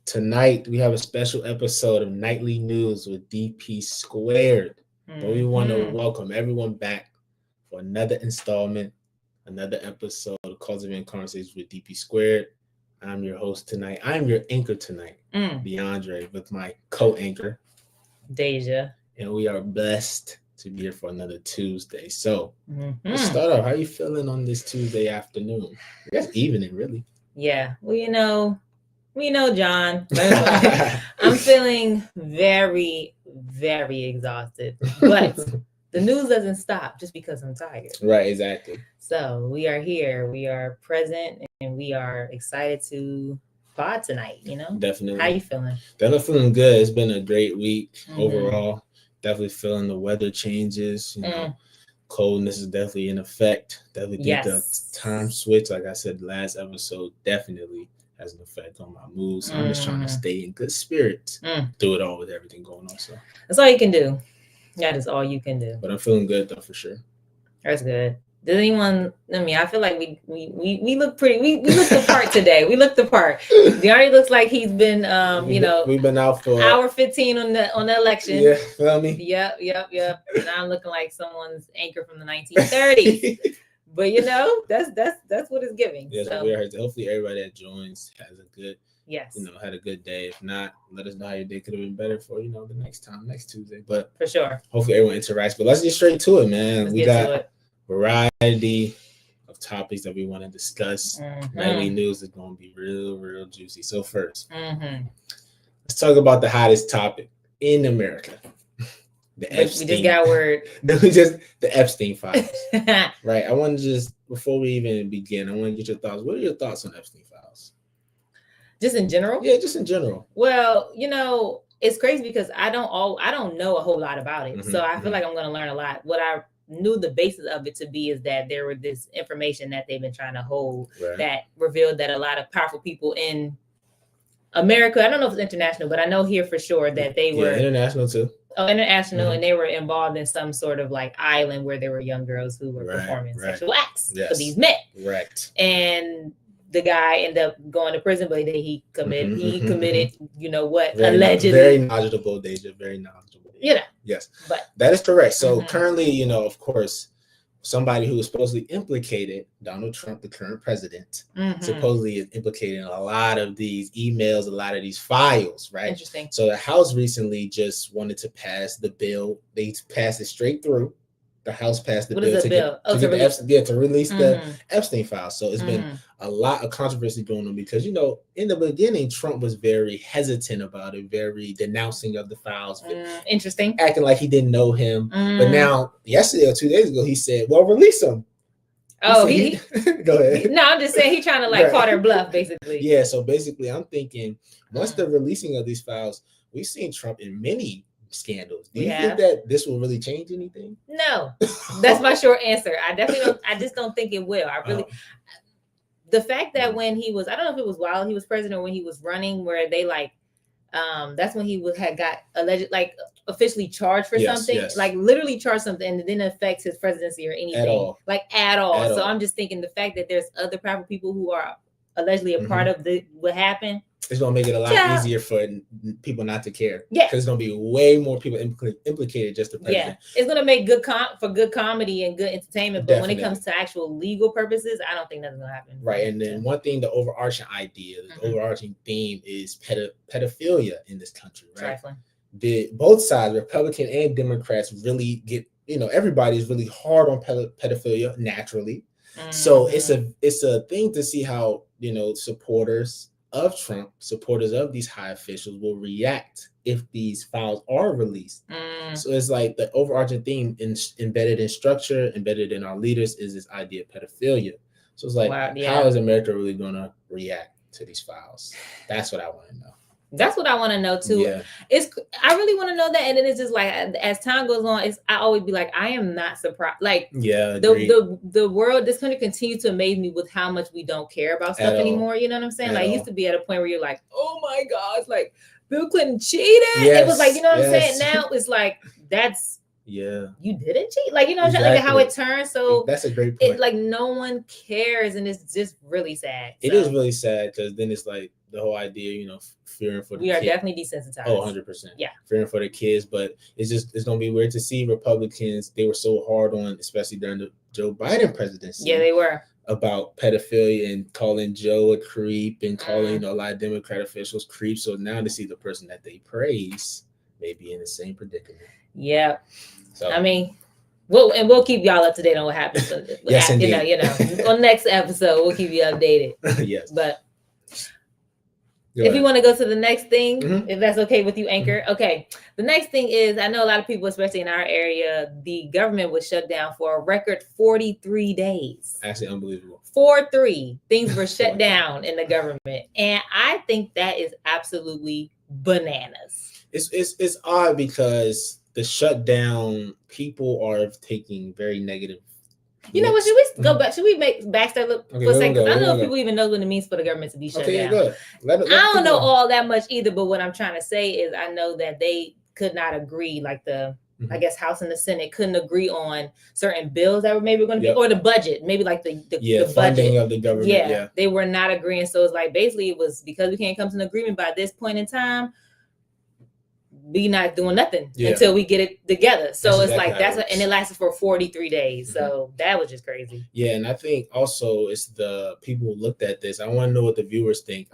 Tonight, we have a special episode of Nightly News with DP². But we want to welcome everyone back for another installment, another episode of Cultivating Conversations with DP². I'm your host tonight. I'm your anchor tonight, DeAndre, with my co-anchor, Deja. And we are blessed to be here for another Tuesday. So, let's start off. How are you feeling on this Tuesday afternoon? I guess evening, really. Yeah. Well, we know John. I'm feeling very, very exhausted. But the news doesn't stop just because I'm tired. Right, exactly. So we are here. We are present and we are excited to pod tonight, Definitely. How you feeling? Definitely feeling good. It's been a great week overall. Definitely feeling the weather changes. Coldness is definitely in effect. Definitely think the time switch, like I said last episode, definitely has an effect on my mood. So I'm just trying to stay in good spirits through it all with everything going on. So that's all you can do. That is all you can do. But I'm feeling good though, for sure. That's good. Does anyone? I feel like we look pretty. We look the part today. We look the part. DeAndre looks like he's been we've been out for hour 15 on the election. Yeah, feel me? Yep. And I'm looking like someone's anchor from the 1930s. But that's what it's giving. Yes, so. We are. Hopefully everybody that joins has a good Yes. Had a good day. If not, let us know how your day could have been better for the next Tuesday. But for sure. Hopefully everyone interacts. But let's get straight to it, man. We got variety of topics that we want to discuss. Nightly news is going to be real juicy. So first, let's talk about the hottest topic in America. The Epstein. We just got word. The Epstein files. Right. I want to just, before we even begin, I want to get your thoughts. What are your thoughts on Epstein files? Just in general? Yeah, just in general. Well, it's crazy because I don't know a whole lot about it. So I feel like I'm going to learn a lot. What I knew the basis of it to be is that there was this information that they've been trying to hold that revealed that a lot of powerful people in America, I don't know if it's international, but I know here for sure that they were international too. Oh, international, and they were involved in some sort of like island where there were young girls who were performing sexual acts for these men. Right. And the guy ended up going to prison, but then he committed, Very, allegedly. Very knowledgeable, Deja. Very knowledgeable. Yes. But that is correct. So currently, of course, somebody who was supposedly implicated, Donald Trump, the current president, supposedly is implicated in a lot of these emails, a lot of these files, right? Interesting. So the House recently just wanted to pass the bill. They passed it straight through. The House passed the bill to release the Epstein files. So it's been a lot of controversy going on because, in the beginning, Trump was very hesitant about it, very denouncing of the files. Interesting. Acting like he didn't know him. But now, yesterday or 2 days ago, he said, well, release him. Go ahead. No, I'm just saying he's trying to call their bluff, basically. Yeah, so basically, I'm thinking, once the releasing of these files, we've seen Trump in many scandals. Do you think that this will really change anything? No, that's my short answer. I definitely don't. I just don't think it will. I really, the fact that when he was, I don't know if it was while he was president or when he was running, where they that's when he had got alleged, officially charged for something, literally charged something, and it didn't affect his presidency or anything at all. So I'm just thinking the fact that there's other powerful people who are allegedly a part of what happened. It's going to make it a lot easier for people not to care. Yeah. Because it's going to be way more people implicated just the president. Yeah. It's going to make good comedy and good entertainment. But when it comes to actual legal purposes, I don't think that's going to happen. Right. And then one thing, the overarching idea, the overarching theme is pedophilia in this country, right? Trifling. Both sides, Republican and Democrats, really get, everybody's really hard on pedophilia naturally. So it's a thing to see how, supporters of Trump, supporters of these high officials will react if these files are released. So it's like the overarching theme embedded in structure, embedded in our leaders is this idea of pedophilia. So it's like, how is America really going to react to these files? That's what I want to know. That's what I want to know too. Yeah. I really want to know that, and then it's just like as time goes on, I always be like, I am not surprised. The world, this country continues to amaze me with how much we don't care about stuff anymore. You know what I'm saying? It used to be at a point where you're like, oh my gosh, like Bill Clinton cheated. Yes. It was like, you know what I'm saying? Now it's like you didn't cheat, you know what I'm saying? Like how it turns. So that's a great point. No one cares, and it's just really sad. It is really sad because then it's like the whole idea, fearing for the we are kid. definitely desensitized. Oh, 100%. Yeah. Fearing for the kids, but it's going to be weird to see Republicans. They were so hard on, especially during the Joe Biden presidency. Yeah, they were. About pedophilia and calling Joe a creep and calling a lot of Democrat officials creeps. So now to see the person that they praise may be in the same predicament. Yeah. So I mean, we'll keep y'all up to date on what happens. Yes, indeed. On next episode, we'll keep you updated. Yes. But if you want to go to the next thing, if that's okay with you, Anchor. Okay. The next thing is, I know a lot of people, especially in our area, the government was shut down for a record 43 days. Actually, unbelievable. 4-3 things were shut down in the government. And I think that is absolutely bananas. It's odd because the shutdown, people are taking very negative. You know what? Should we go back? Should we make backstep for a second? Because I don't know if people even know what it means for the government to be shut down. Good. I don't know all that much either, but what I'm trying to say is I know that they could not agree, like I guess House and the Senate couldn't agree on certain bills that were maybe going to be, or the budget, maybe like the funding budget of the government. Yeah, they were not agreeing. So it's like basically it was because we can't come to an agreement by this point in time. We not doing nothing until we get it together. So it's like and it lasted for 43 days. So that was just crazy. Yeah, and I think also it's the people who looked at this. I want to know what the viewers think.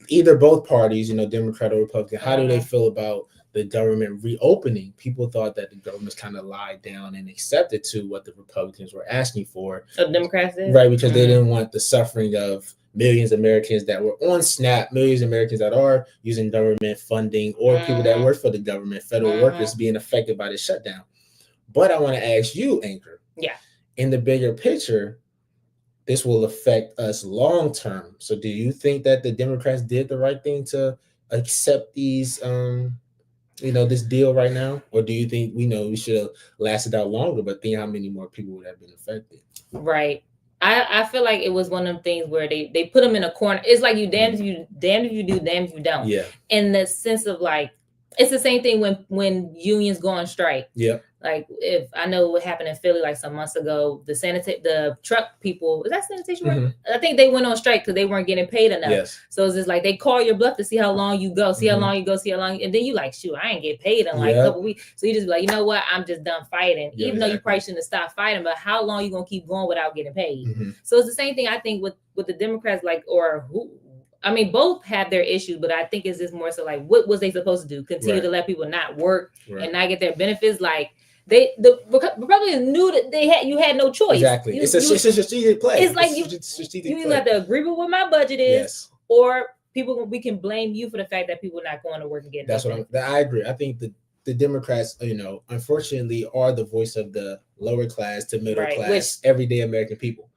Either both parties, Democrat or Republican, how do they feel about the government reopening? People thought that the government's kind of lied down and accepted to what the Republicans were asking for. So Democrats did? Right, because they didn't want the suffering of millions of Americans that were on SNAP, millions of Americans that are using government funding, or people that work for the government, federal workers being affected by the shutdown. But I want to ask you, Anchor. Yeah. In the bigger picture, this will affect us long term. So do you think that the Democrats did the right thing to accept these this deal right now? Or do you think we should have lasted out longer, but think how many more people would have been affected? Right. I feel like it was one of them things where they put them in a corner. It's like you damned if you do, damned if you don't. Yeah. In the sense of like, it's the same thing when unions go on strike. Yeah. Like if I know what happened in Philly like some months ago, the truck people, is that sanitation work? I think they went on strike because they weren't getting paid enough. Yes. So it's just like they call your bluff to see how long you go, see how long you go, and then you like, shoot, I ain't get paid in like a couple weeks. So you just be like, you know what? I'm just done fighting. Yeah, even though you probably shouldn't have stopped fighting, but how long you gonna keep going without getting paid? So it's the same thing I think with the Democrats, both had their issues, but I think it's just more so like, what was they supposed to do? Continue to let people not work and not get their benefits? Like the Republicans knew that you had no choice. Exactly. It's a strategic play. It's like you either have to agree with what my budget is, or we can blame you for the fact that people are not going to work and getting. That's what I agree. I think the Democrats, unfortunately, are the voice of the lower class to middle class, everyday American people.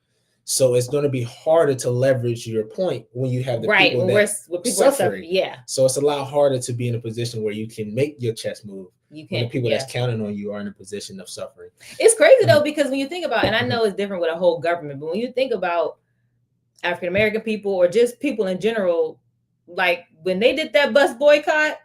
So it's going to be harder to leverage your point when you have the people that are suffering. Yeah. So it's a lot harder to be in a position where you can make your chest move. You can. When the people that's counting on you are in a position of suffering. It's crazy though, because when you think about, and I know it's different with a whole government, but when you think about African American people or just people in general, like when they did that bus boycott,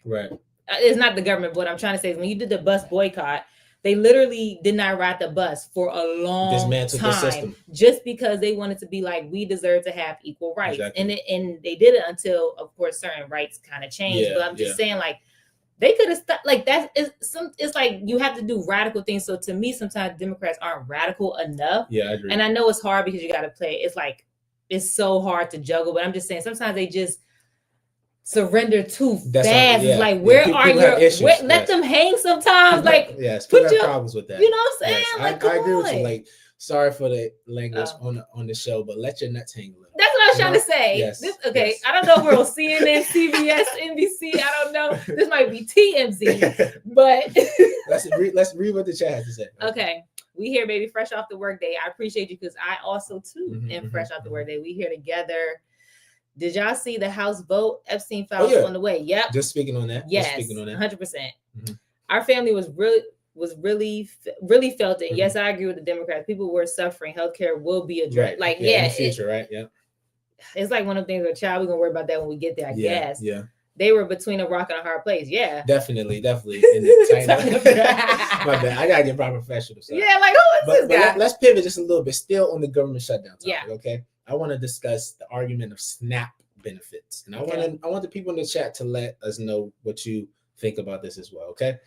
right? It's not the government. But what I'm trying to say is when you did the bus boycott, they literally did not ride the bus for a long time just because they wanted to be like, we deserve to have equal rights. Exactly. And they did it until, of course, certain rights kind of changed. But I'm just saying, like, they could have stopped. Like it's like you have to do radical things. So to me, sometimes Democrats aren't radical enough. Yeah, I agree. And I know it's hard because you got to play. It's like it's so hard to juggle. But I'm just saying sometimes they just surrender too fast. It's like, where are your issues? Let them hang sometimes. Like, people have problems with that. You know what I'm saying? Like, I agree with you. Like, sorry for the language on the show, but let your nuts hang a little. That's what I was trying to say. Yes. I don't know if we're on CNN, CBS, NBC. I don't know. This might be TMZ, but let's read what the chat has to say. Okay. We here, baby, fresh off the workday. I appreciate you because I also too am fresh off the workday. We here together. Did y'all see the House vote? Epstein files on the way. Yep. Just speaking on that. Yes. 100%. Our family was really felt it. Yes, I agree with the Democrats. People were suffering. Healthcare will be addressed. Like, in the future, right? Yeah. It's like one of the things with a child, we're gonna worry about that when we get there, I guess. Yeah. They were between a rock and a hard place. Yeah. Definitely. In the my bad. I gotta get proper professional. Sorry. Yeah, like who is this guy? Let's pivot just a little bit, still on the government shutdown topic, yeah. Okay. I want to discuss the argument of SNAP benefits. And I want the people in the chat to let us know what you think about this as well. Okay.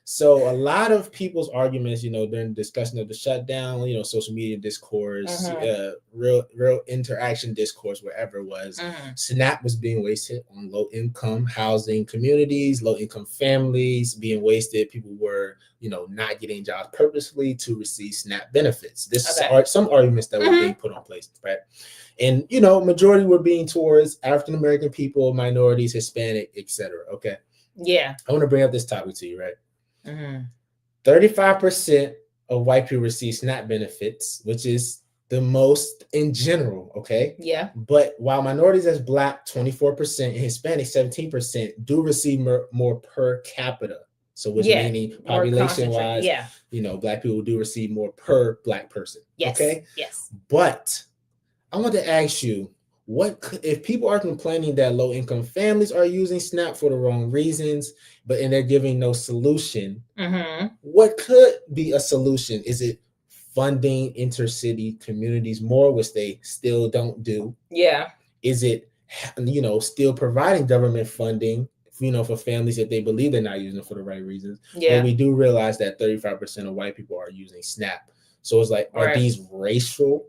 So a lot of people's arguments, during the discussion of the shutdown, social media discourse, real interaction discourse, wherever it was, SNAP was being wasted on low income housing communities, low income families being wasted. People were, not getting jobs purposefully to receive SNAP benefits. This are some arguments that were being put on place, right? And, majority were being towards African-American people, minorities, Hispanic, etc. Okay. Yeah. I want to bring up this topic to you, right? 35% of white people receive SNAP benefits, which is the most in general, okay? Yeah. But while minorities as Black, 24%, and Hispanic, 17%, do receive more per capita. So which meaning population-wise, Black people do receive more per Black person, okay? Yes. But I want to ask you, what if people are complaining that low-income families are using SNAP for the wrong reasons, and they're giving no solution? What could be a solution? Is it funding intercity communities more, which they still don't do? Yeah. Is it, still providing government funding, for families that they believe they're not using it for the right reasons? Yeah. But we do realize that 35% of white people are using SNAP. So it's like, are these racial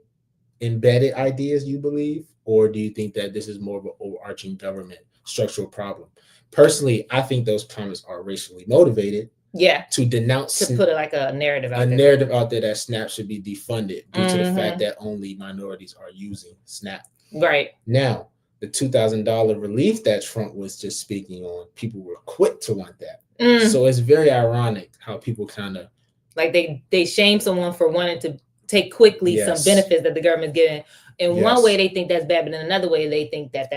embedded ideas, you believe, or do you think that this is more of an overarching government structural problem? Personally, I think those comments are racially motivated. Yeah. To denounce, to put it like a narrative out there. narrative out there that SNAP should be defunded due to the fact that only minorities are using SNAP. Right. Now, the $2,000 relief that Trump was just speaking on, people were quick to want that. So it's very ironic how people kind of like they shame someone for wanting to take quickly some benefits that the government's giving. In one way, they think that's bad, but in another way, they think that's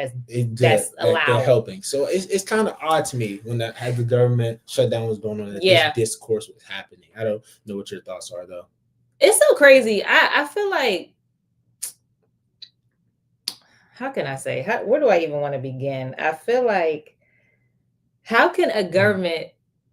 allowed. They're helping. So it's kind of odd to me when the government shutdown was going on, that this discourse was happening. I don't know what your thoughts are, though. It's so crazy. I feel like, how can I say? Where do I even want to begin? I feel like, how can a government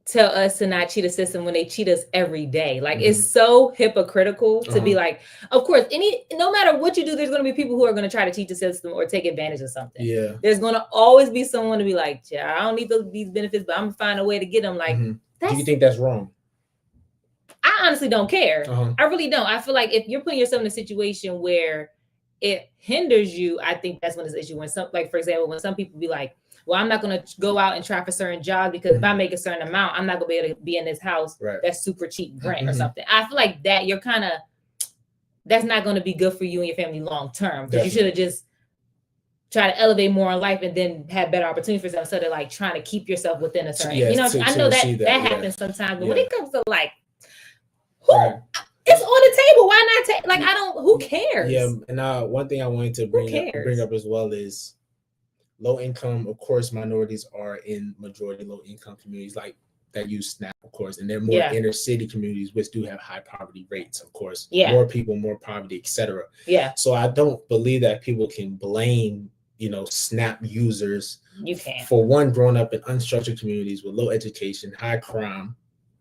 tell us to not cheat a system when they cheat us every day? Like, it's so hypocritical to be like, of course, no matter what you do, there's going to be people who are going to try to cheat the system or take advantage of something. Yeah. There's going to always be someone to be like, yeah, I don't need these benefits, but I'm going to find a way to get them. Like, do you think that's wrong? I honestly don't care. I really don't. I feel like if you're putting yourself in a situation where it hinders you, I think that's when it's an issue. When for example, when some people be like, well, I'm not going to go out and try for certain jobs because if I make a certain amount, I'm not going to be able to be in this house that's super cheap rent or something. I feel like that that's not going to be good for you and your family long term. Because you should have just tried to elevate more in life and then have better opportunities for yourself instead of like trying to keep yourself within a certain. I know that happens sometimes, but when it comes to like, it's on the table. Why not take? Like, I don't. Who cares? Yeah, and one thing I wanted to bring up as well is low income. Of course, minorities are in majority low income communities like that use SNAP, of course, and they're more inner city communities which do have high poverty rates. Of course, more people, more poverty, etc. Yeah. So I don't believe that people can blame SNAP users. You can. For one, growing up in unstructured communities with low education, high crime,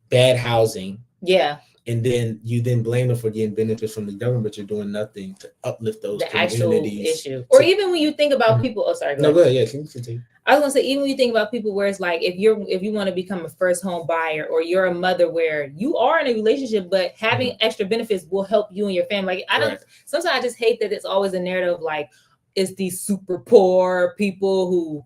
bad housing. Yeah. And then you blame them for getting benefits from the government, but you're doing nothing to uplift those communities. Actual issue. Or even when you think about people, go ahead. No, go ahead. Yeah, continue. I was gonna say, even when you think about people where it's like, if you want to become a first home buyer, or you're a mother where you are in a relationship, but having extra benefits will help you and your family. Like, sometimes I just hate that it's always a narrative of like, it's these super poor people who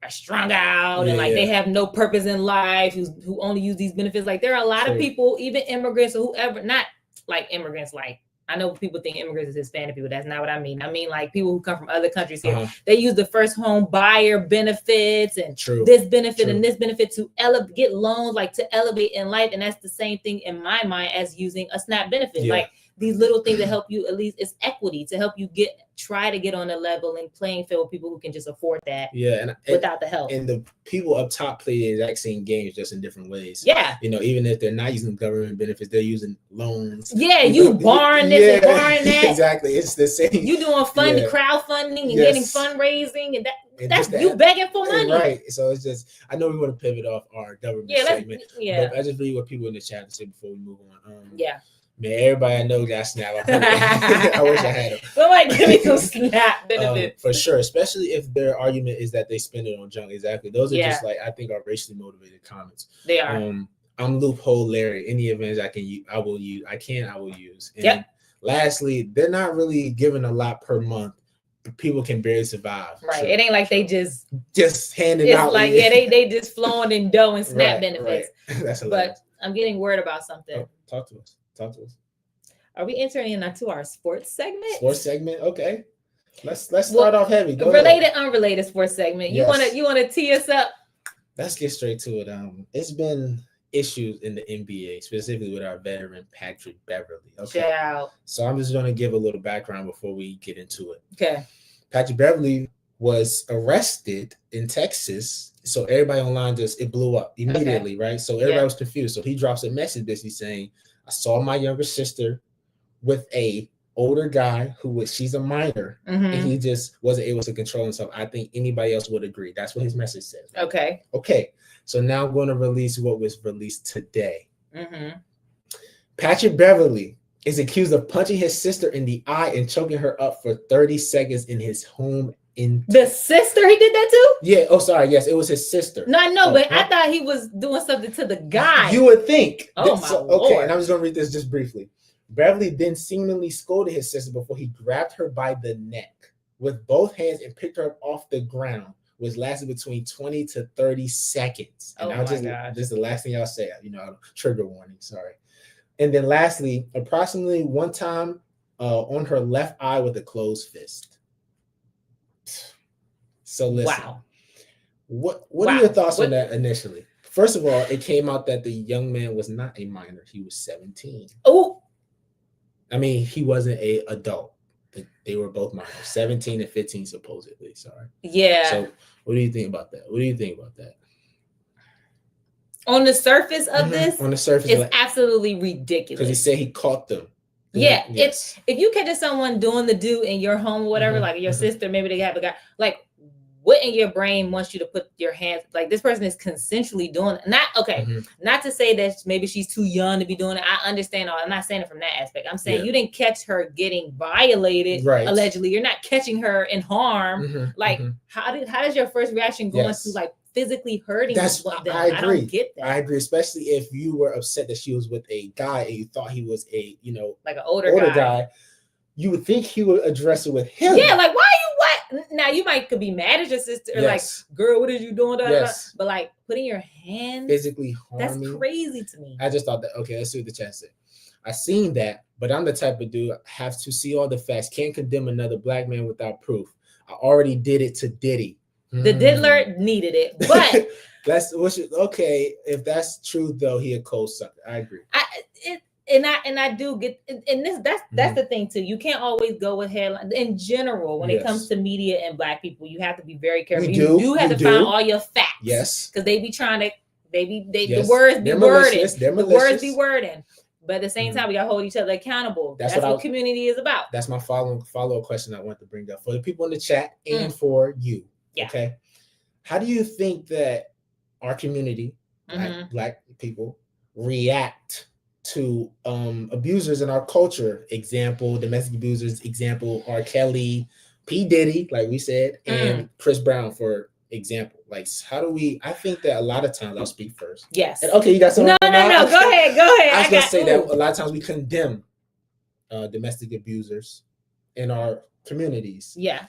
are strung out and they have no purpose in life, who only use these benefits. Like, there are a lot of people, even immigrants or whoever, not like immigrants, like, I know people think immigrants is Hispanic people. That's not what I mean. I mean, like, people who come from other countries here. They use the first home buyer benefits and this benefit and this benefit to get loans, like to elevate in life. And that's the same thing in my mind as using a SNAP benefit. Like, these little things that help you, at least it's equity to help you try to get on a level and playing field with people who can just afford that without the help. And the people up top play the exact same games, just in different ways. Yeah. Even if they're not using government benefits, they're using loans. Yeah, you borrowing this and borrowing that. Exactly. It's the same. You doing crowdfunding and getting fundraising and that's you begging for money. Right. So it's just, I know we want to pivot off our government segment. But I just read what people in the chat say before we move on. Man, everybody I know got Snap. I wish I had them. Somebody give me some Snap benefits. For sure, especially if their argument is that they spend it on junk. Exactly. Those are just like, I think, are racially motivated comments. They are. I'm loophole Larry. Any events I can use, I will use. I will use. And lastly, they're not really giving a lot per month. People can barely survive. Right. It ain't like they just handing out. It's like, they just flowing in dough and Snap benefits. Right. That's hilarious. But I'm getting word about something. Oh, talk to us. Are we entering into our sports segment? Sports segment, okay. Let's start off heavy. Unrelated sports segment. Yes. You wanna tee us up? Let's get straight to it. It's been issues in the NBA, specifically with our veteran Patrick Beverley. Okay. Ciao. So I'm just gonna give a little background before we get into it. Okay. Patrick Beverley was arrested in Texas. So everybody online it blew up immediately, right? So everybody was confused. So he drops a message basically saying, I saw my younger sister with a older guy she's a minor, and he just wasn't able to control himself. I think anybody else would agree. That's what his message says. Okay. So now I'm going to release what was released today. Patrick Beverley is accused of punching his sister in the eye and choking her up for 30 seconds in his home. The sister, he did that too? Yeah. Oh, sorry. Yes, it was his sister. No, I know, but I thought he was doing something to the guy. You would think. Oh, my Lord. Okay, and I'm just going to read this just briefly. Beverly then seemingly scolded his sister before he grabbed her by the neck with both hands and picked her up off the ground, which lasted between 20 to 30 seconds. And this is the last thing I'll say. Trigger warning, sorry. And then lastly, approximately one time on her left eye with a closed fist. So listen. Wow. What are your thoughts on that initially? First of all, it came out that the young man was not a minor. He was 17. Oh. I mean, he wasn't an adult. They were both minors, 17 and 15, supposedly. Sorry. Yeah. So what do you think about that? On the surface of this, it's absolutely ridiculous. Because he said he caught them. Yeah. Yes. If you catch someone doing the do in your home or whatever, like your sister, maybe they have a guy, like, what in your brain wants you to put your hands, like this person is consensually doing it. Not to say that maybe she's too young to be doing it. I understand all. I'm not saying it from that aspect. I'm saying you didn't catch her getting violated, allegedly. You're not catching her in harm. How does your first reaction go into like physically hurting them? I agree. I don't get that. I agree, especially if you were upset that she was with a guy and you thought he was a, like an older guy. You would think he would address it with him. Yeah, like, why you what? Now you could be mad at your sister, or like, girl, what are you doing? But like putting your hands physically harming. That's crazy to me. I just thought that, okay, let's see what the chat said. I seen that, but I'm the type of dude, have to see all the facts. Can't condemn another black man without proof. I already did it to Diddy. The diddler needed it, but okay. If that's true, though, he a cold sucker. I agree. I do get, and that's the thing too. You can't always go with headlines in general when it comes to media and black people. You have to be very careful. You do have to find all your facts. Yes, because they be trying to, the words be wording. The words be wording. But at the same time, we gotta hold each other accountable. That's what community is about. That's my follow-up question I want to bring up for the people in the chat and for you. Yeah. Okay. How do you think that our community, black people, react to abusers in our culture? Example, domestic abusers. Example, R. Kelly, P. Diddy, like we said, and Chris Brown, for example. Like, how do we? I think that a lot of times, I'll speak first. Yes. And, okay, you got something? No. Go ahead. I was gonna say that a lot of times we condemn domestic abusers in our communities. Yeah.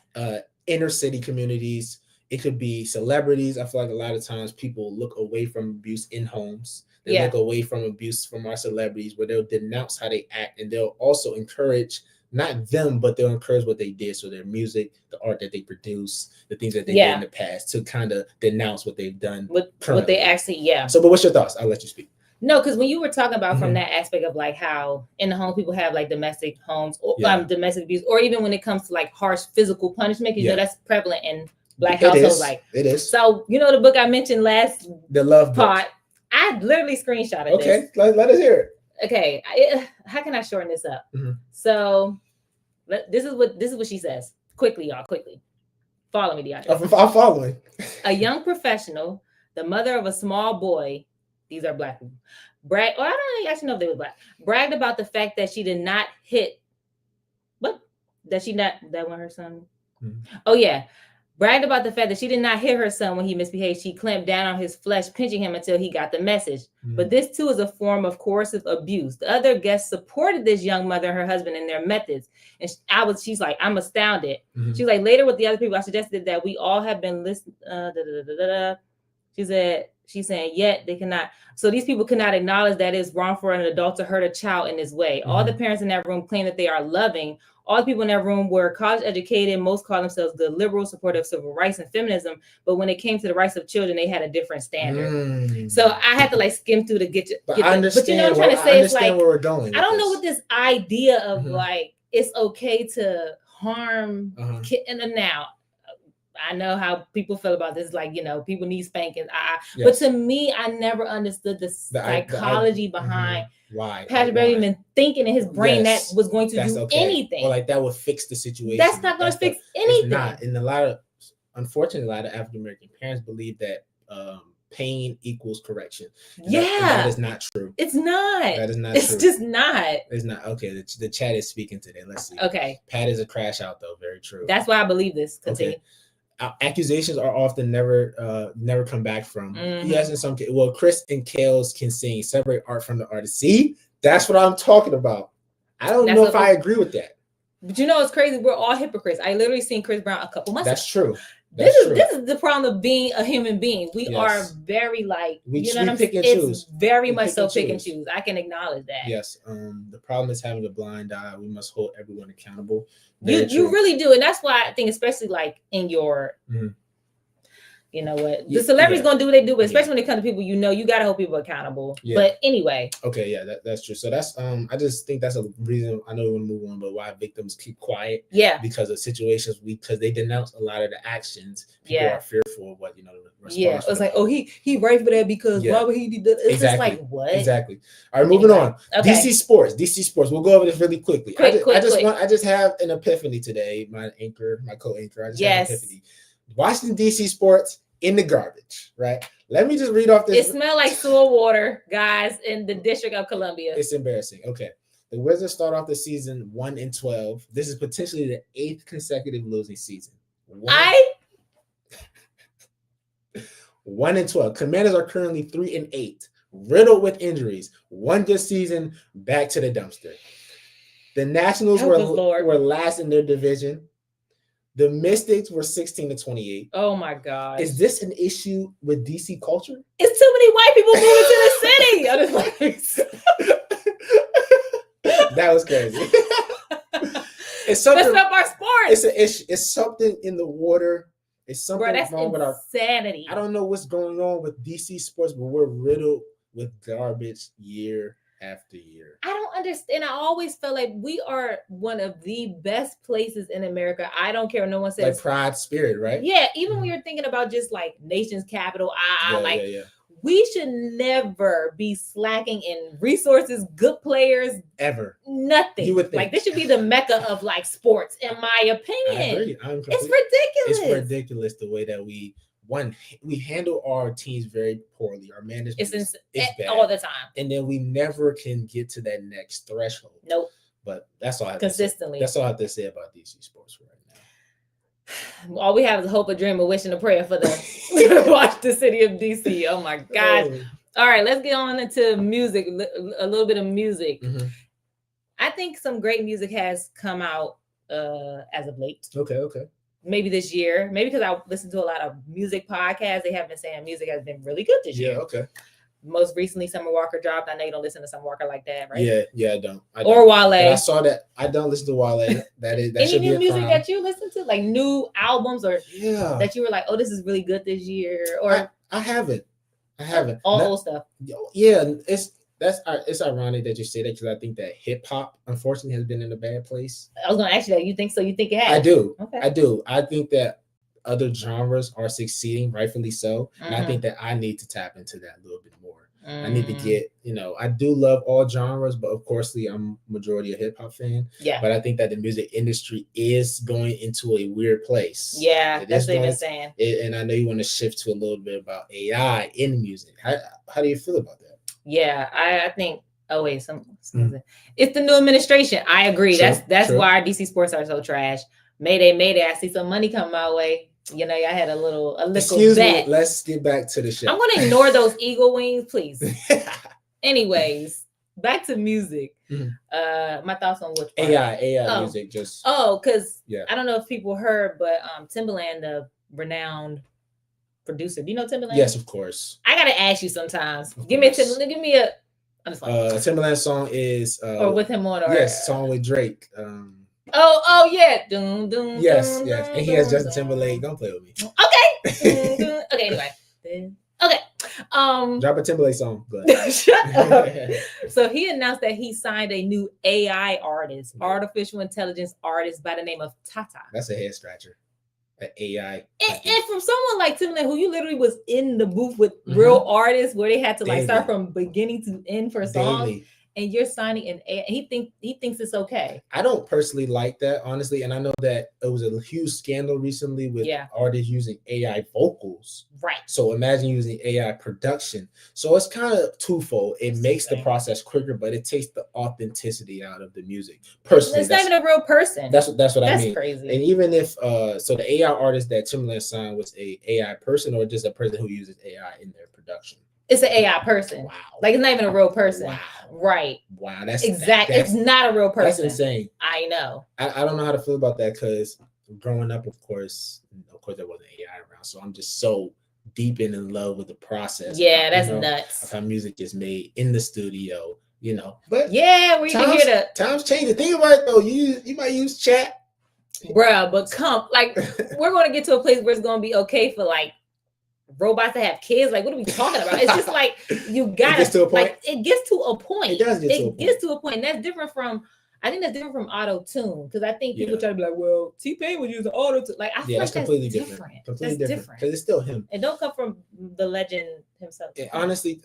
Inner city communities. It could be celebrities. I feel like a lot of times people look away from abuse in homes. They look away from abuse from our celebrities, where they'll denounce how they act, and they'll also encourage not them, but they'll encourage what they did. So their music, the art that they produce, the things that they did in the past, to kind of denounce what they've done. What they actually, So, but what's your thoughts? I'll let you speak. No, because when you were talking about from that aspect of like how in the home people have like domestic homes or domestic abuse, or even when it comes to like harsh physical punishment, because that's prevalent in Black households. Like it is. So the book I mentioned last, the Love Part, book. I literally screenshotted this. Okay, let us hear it. Okay, how can I shorten this up? So this is what she says. Quickly, y'all. Quickly, follow me, DeAndre. I'm following. A young professional, the mother of a small boy, these are black people, I don't actually know if they were black, bragged about the fact that she did not hit, that when her son, oh yeah, bragged about the fact that she did not hit her son when he misbehaved. She clamped down on his flesh, pinching him until he got the message. But this too is a form of coercive abuse. The other guests supported this young mother and her husband in their methods. And she's like, I'm astounded. She's like, later with the other people, I suggested that we all have been listening. She's saying, yet they cannot. So these people cannot acknowledge that it's wrong for an adult to hurt a child in this way. All the parents in that room claim that they are loving. All the people in that room were college educated. Most call themselves good liberals, supportive of civil rights and feminism. But when it came to the rights of children, they had a different standard. So I had to like skim through to get you. But I understand. But you know what I'm trying to say? It's like, where we're going. I don't know what this idea of like it's okay to harm kids. And now I know how people feel about this. Like, you know, people need spankings. But to me, I never understood the psychology behind why Patrick Berryman thinking in his brain that was going to do anything. Or like that would fix the situation. That's not going to fix anything. Not. And unfortunately, a lot of African American parents believe that pain equals correction. And that is not true. It's not. That is not true. It's just not. It's not. Okay, the chat is speaking today. Let's see. Okay. Pat is a crash out though. Very true. That's why I believe this. Continue. Okay. Accusations are often never come back from. Yes, in some cases. Well, Chris and Kales can sing. Separate art from the artist. See, that's what I'm talking about. I don't know if I agree with that. But you know, it's crazy. We're all hypocrites. I literally seen Chris Brown a couple months ago. That's true. This is the problem of being a human being. We are very like, you know what I'm saying? It's very much so pick and choose. I can acknowledge that. Yes. The problem is having a blind eye. We must hold everyone accountable. You really do. And that's why I think, especially like in your, you know what, the celebrities going to do what they do, but especially when it comes to people, you know, you got to hold people accountable. But anyway. Okay. Yeah, that's true. So that's, I just think that's a reason, I know we want to move on, but why victims keep quiet. Yeah. Because of situations, because they denounce a lot of the actions. People are fearful of what, you know, the response. Yeah. It's like, oh, he right for that because why would he do that? It's just like, what? Exactly. All right, moving on. Okay. DC Sports. We'll go over this really quickly. I just have an epiphany today. My co-anchor, I just have an epiphany. Washington, DC sports in the garbage, right? Let me just read off this. It smells like sewer water, guys, in the District of Columbia. It's embarrassing. Okay. The Wizards start off the season 1-12. This is potentially the 8th consecutive losing season. 1-12. Commanders are currently 3-8, riddled with injuries. One good season, back to the dumpster. The Nationals were last in their division. The Mystics were 16-28. Oh my God. Is this an issue with DC culture? It's too many white people moving to the city. That was crazy. It's something. Messing up our sports. It's an issue. It's something in the water. It's something wrong with our sanity. I don't know what's going on with DC sports, but we're riddled with garbage year after year. I don't understand. I always felt like we are one of the best places in America. I don't care what no one says. Like pride, spirit, right? Yeah. Even when you're thinking about just like nation's capital, we should never be slacking in resources, good players, ever. Nothing. You would think. Like this should be the mecca of like sports, in my opinion. I agree. It's ridiculous. It's ridiculous the way that we handle our teams very poorly. Our management is bad all the time, and then we never can get to that next threshold. Nope. But that's all I have consistently. That's all I have to say about DC sports right now. All we have is a hope, a dream, a wish, and a prayer for the watch the city of DC. Oh my God! All right, let's get on into music. A little bit of music. Mm-hmm. I think some great music has come out as of late. Okay. Maybe this year. Maybe because I listen to a lot of music podcasts. They have been saying music has been really good this year. Yeah, okay. Most recently, Summer Walker dropped. I know you don't listen to Summer Walker like that, right? Yeah, I don't. Or Wale. But I saw that. I don't listen to Wale. That any new music that you listen to, like new albums, or that you were like, oh, this is really good this year, or I haven't. All old stuff. Yeah, it's ironic that you say that because I think that hip hop, unfortunately, has been in a bad place. I was going to ask you that. You think so? You think it has? I do. Okay. I do. I think that other genres are succeeding, rightfully so. Mm-hmm. And I think that I need to tap into that a little bit more. I need to get, I do love all genres, but of course, I'm majority a hip hop fan. Yeah. But I think that the music industry is going into a weird place. Yeah, that's what they've been saying. And I know you want to shift to a little bit about AI in music. How do you feel about that? Yeah, I think. Oh wait, it's the new administration. I agree. That's why our DC sports are so trash. Mayday! I see some money come my way. I had a little Excuse bet. Me. Let's get back to the show. I'm gonna ignore those eagle wings, please. Anyways, back to music. My thoughts on which part? AI music. Because I don't know if people heard, but Timbaland, the renowned producer. Do you know Timbaland? Yes, of course. I gotta ask you sometimes. Give me a. Timbaland's song is or with him on, or yes, song with Drake. Oh yeah, dun, dun, yes, dun, yes, dun, and he has dun, Justin Timberlake. Don't play with me. Okay. Okay. Anyway. Okay. Drop a Timberlake song. Shut up. So he announced that he signed a new AI artist, artificial intelligence artist by the name of Tata. That's a head scratcher. An AI. And from someone like Timbaland, who you literally was in the booth with real artists where they had to start from beginning to end for songs. And you're signing an AI, and he thinks it's okay. I don't personally like that, honestly. And I know that it was a huge scandal recently with artists using AI vocals. Right. So imagine using AI production. So it's kind of twofold. It makes the process quicker, but it takes the authenticity out of the music. Personally, it's not even a real person. That's what I mean. That's crazy. And even if so, the AI artist that Timbaland signed was a AI person, or just a person who uses AI in their production. It's an AI person. Wow. Like it's not even a real person. Wow. Right. Wow. That's exactly. It's not a real person. That's insane. I know. I don't know how to feel about that because growing up, of course, there wasn't AI around. So I'm just so deep in love with the process. Yeah, that's nuts. Of how music is made in the studio, But yeah, where you can hear the times change. Think about it though. You might use chat. Bruh, but we're gonna get to a place where it's gonna be okay for robots that have kids. What are we talking about? It's just you gotta it gets to a point. It gets to a point. It does gets to a point. That's different from auto tune, because I think people try to be like, well, T-Pain was using auto tune. I feel that's completely different. Completely different because it's still him. It don't come from the legend himself. And honestly,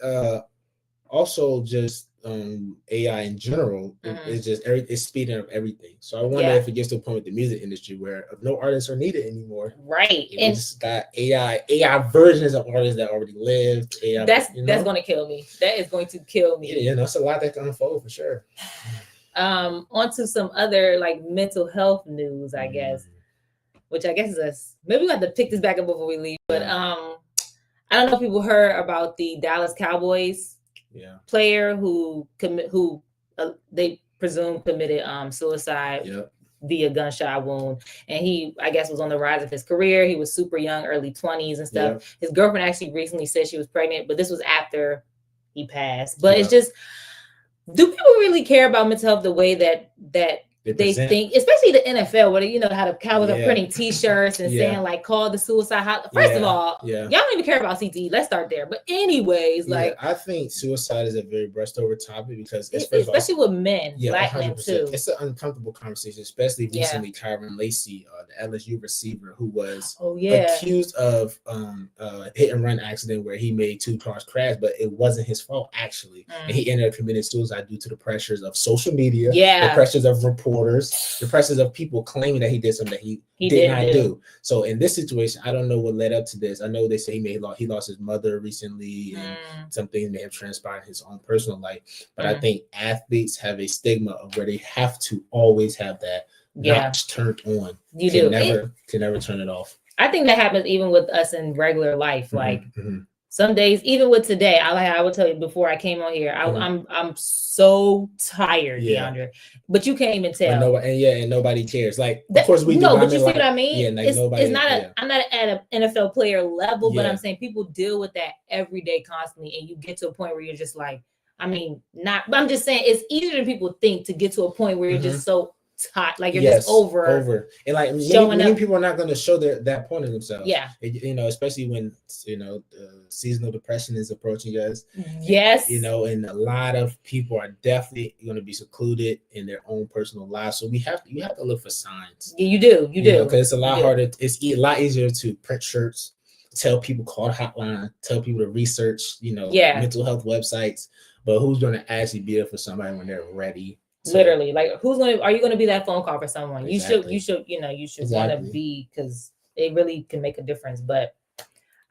also just AI in general is just it's speeding up everything. So I wonder if it gets to a point with the music industry where no artists are needed anymore. Right. And just got AI versions of artists that already lived. AI, that's gonna kill me. That is going to kill me. Yeah, it's a lot that can unfold for sure. Onto some other mental health news, I guess, which I guess is maybe we have to pick this back up before we leave. But I don't know if people heard about the Dallas Cowboys player who they presume committed suicide via gunshot wound, and he, I guess, was on the rise of his career. He was super young, early 20s and stuff. His girlfriend actually recently said she was pregnant, but this was after he passed. But it's just, do people really care about mental health the way that they think, especially the NFL, where how the Cowboys are printing T-shirts and saying call the suicide hotline. First of all, y'all don't even care about CTE. Let's start there. But anyways, I think suicide is a very brushed over topic because especially with men, black 100%. Men too. It's an uncomfortable conversation, especially recently. Kyron Lacey, the LSU receiver, who was accused of hit and run accident where he made two cars crash, but it wasn't his fault actually, and he ended up committing suicide due to the pressures of social media, the pressures of reporters, the pressures of people claiming that he did something that he did not do. So in this situation, I don't know what led up to this. I know they say he lost his mother recently, and some things may have transpired in his own personal life. But I think athletes have a stigma of where they have to always have that notch turned on. You can never turn it off. I think that happens even with us in regular life. Some days, even with today, I will tell you before I came on here, I'm so tired, DeAndre. But you can't even tell. And nobody cares. Of course we do. No, but you see what I mean? Yeah, nobody. It's not. I'm not at an NFL player level, but I'm saying people deal with that every day, constantly, and you get to a point where you're just but I'm just saying it's easier than people think to get to a point where you're just so tired, you're just over, and many people are not going to show that point of themselves. Especially when seasonal depression is approaching us. And a lot of people are definitely going to be secluded in their own personal lives. So you have to look for signs. Yeah, you do. Because it's a lot harder. It's a lot easier to print shirts tell people call the hotline, tell people to research, mental health websites, but who's going to actually be there for somebody when they're ready? Literally, like are you going to be that phone call for someone? Exactly. You should want to be, because it really can make a difference. But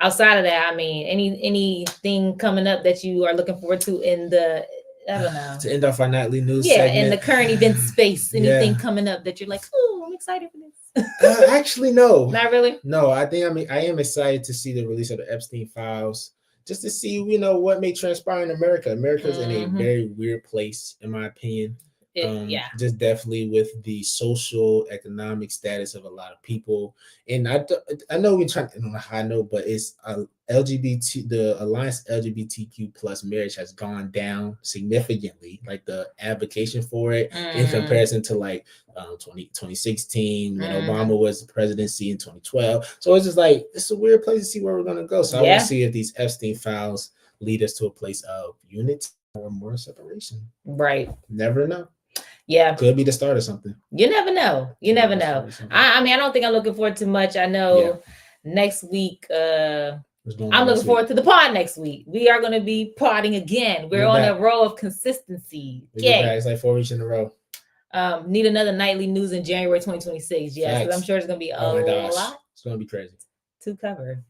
outside of that, I mean, anything coming up that you are looking forward to in the, I don't know, to end off our nightly news segment. in the current event space, anything coming up that you're like, oh, I'm excited for this? Actually, no. Not really? No, I am excited to see the release of the Epstein files, just to see, what may transpire in America. America's in a very weird place, in my opinion. Just definitely with the social economic status of a lot of people. And I know we're trying on a high note, but it's the Alliance LGBTQ plus marriage has gone down significantly, like the advocation for it in comparison to like 2016 when Obama was the presidency in 2012. So it's just like, it's a weird place to see where we're going to go. So I want to see if these Epstein files lead us to a place of unity or more separation. Right. Never know. Yeah. Could be the start of something. You never know. I mean, I don't think I'm looking forward to much. I know next week, I'm looking forward to the pod next week. We are going to be podding again. We're on a row of consistency. It's like 4 weeks in a row. Need another nightly news in January 2026. Yes, because I'm sure it's going to be a lot. It's going to be crazy to cover.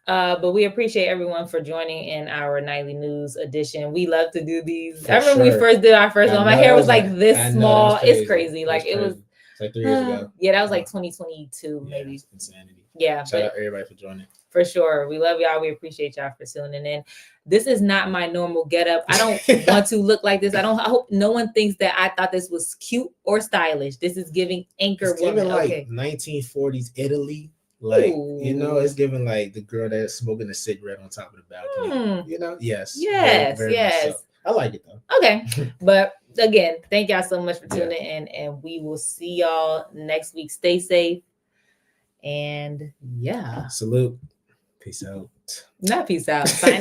But we appreciate everyone for joining in our nightly news edition. We love to do these. I remember we first did our first one. My hair was like this small. It's crazy. Like it was like 3 years ago. Yeah, that was like 2022, maybe. Insanity. Yeah. Shout out everybody for joining. For sure. We love y'all. We appreciate y'all for tuning in. This is not my normal getup. I don't want to look like this. I hope no one thinks that I thought this was cute or stylish. This is giving anchor woman. Like 1940s Italy. Like, it's giving like the girl that's smoking a cigarette on top of the balcony. Yes. Yes. Very so. I like it though. Okay. But again, thank y'all so much for tuning in, and we will see y'all next week. Stay safe. And salute. Peace out. Not peace out. Signing.